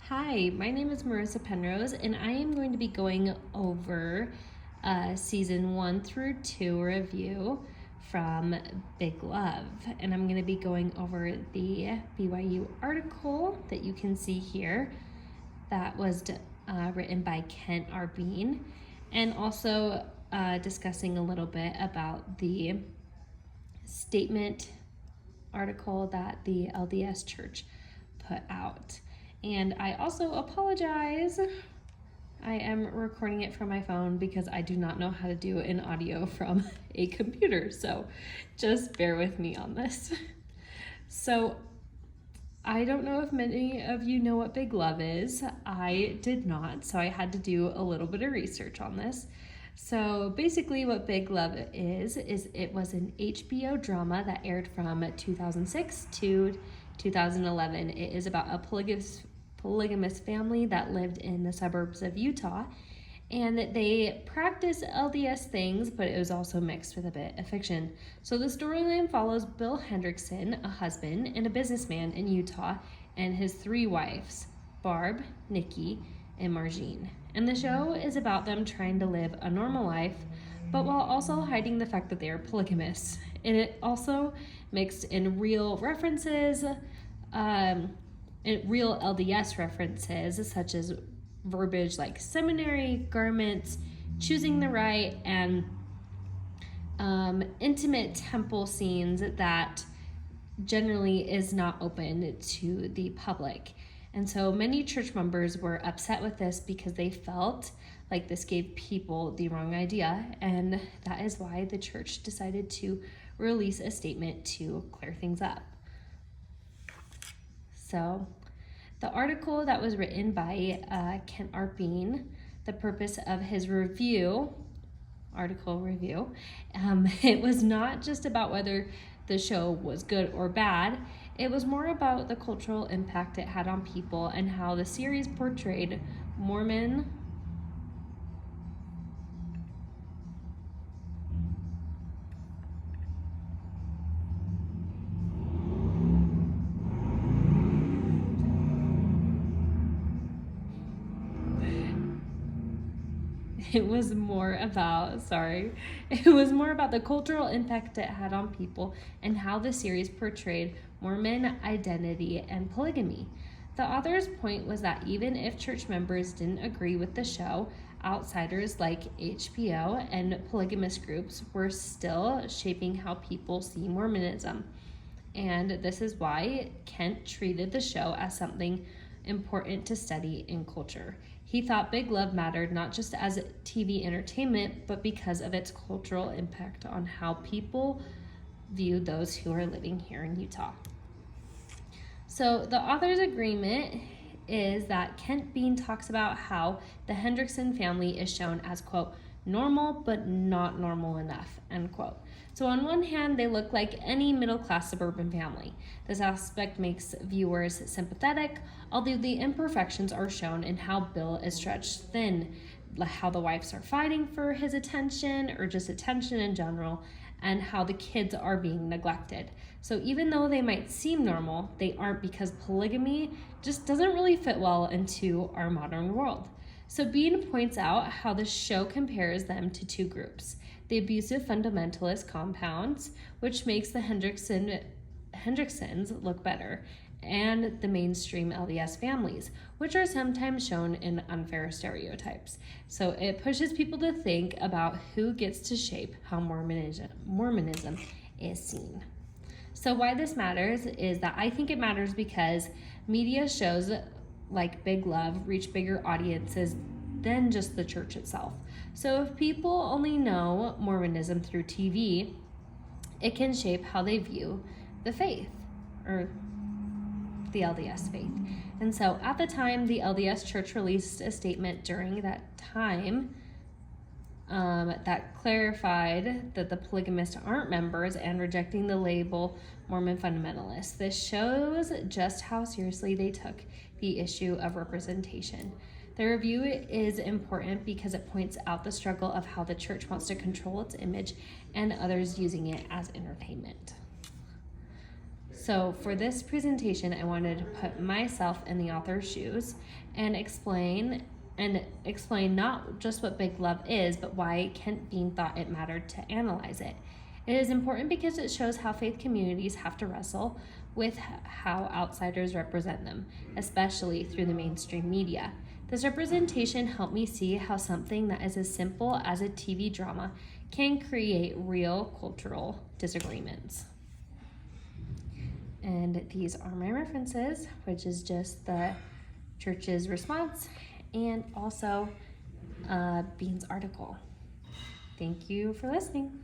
Hi, my name is Marissa Penrose, and I am going to be going over season 1 through 2 review from Big Love. And I'm going to be going over the BYU article that you can see here that was written by Kent R. Bean, and also discussing a little bit about the statement article that the LDS Church put out. And I also apologize. I am recording it from my phone because I do not know how to do an audio from a computer. So just bear with me on this. So I don't know if many of you know what Big Love is. I did not, so I had to do a little bit of research on this. So basically what Big Love is it was an HBO drama that aired from 2006 to 2011. It is about a polygamous family that lived in the suburbs of Utah, and they practice LDS things, but it was also mixed with a bit of fiction. So the storyline follows Bill Hendrickson, a husband and a businessman in Utah, and his 3 wives, Barb, Nikki, and Margene. And the show is about them trying to live a normal life, but while also hiding the fact that they are polygamous. And it also mixed in real references, real LDS references, such as verbiage like seminary, garments, choosing the right, and intimate temple scenes that generally is not open to the public. And so many church members were upset with this because they felt like this gave people the wrong idea, and that is why the church decided to release a statement to clear things up. So the article that was written by Kent R. Bean, the purpose of his article review, it was not just about whether the show was good or bad. It was more about the cultural impact it had on people and how the series portrayed Mormon it was more about the cultural impact it had on people and how the series portrayed Mormon identity and polygamy. The author's point was that even if church members didn't agree with the show, outsiders like HBO and polygamous groups were still shaping how people see Mormonism. And this is why Kent treated the show as something important to study in culture. He thought Big Love mattered not just as TV entertainment, but because of its cultural impact on how people view those who are living here in Utah. So the author's agreement is that Kent Bean talks about how the Hendrickson family is shown as, quote, normal but not normal enough, end quote. So on one hand, they look like any middle-class suburban family. This aspect makes viewers sympathetic, although the imperfections are shown in how Bill is stretched thin, how the wives are fighting for his attention or just attention in general, and how the kids are being neglected. So even though they might seem normal, they aren't, because polygamy just doesn't really fit well into our modern world. So Bean points out how the show compares them to 2 groups: the abusive fundamentalist compounds, which makes the Hendricksons look better, and the mainstream LDS families, which are sometimes shown in unfair stereotypes. So it pushes people to think about who gets to shape how Mormonism is seen. So why this matters is that I think it matters because media shows like Big Love reach bigger audiences than just the church itself. So if people only know Mormonism through TV, it can shape how they view the faith, or the LDS faith. And so at the time, the LDS Church released a statement during that time that clarified that the polygamists aren't members and rejecting the label Mormon fundamentalists. This shows just how seriously they took the issue of representation. The review is important because it points out the struggle of how the church wants to control its image and others using it as entertainment. So for this presentation, I wanted to put myself in the author's shoes and explain not just what Big Love is, but why Kent Bean thought it mattered to analyze it. It is important because it shows how faith communities have to wrestle with how outsiders represent them, especially through the mainstream media. This representation helped me see how something that is as simple as a TV drama can create real cultural disagreements. And these are my references, which is just the church's response and also Bean's article. Thank you for listening.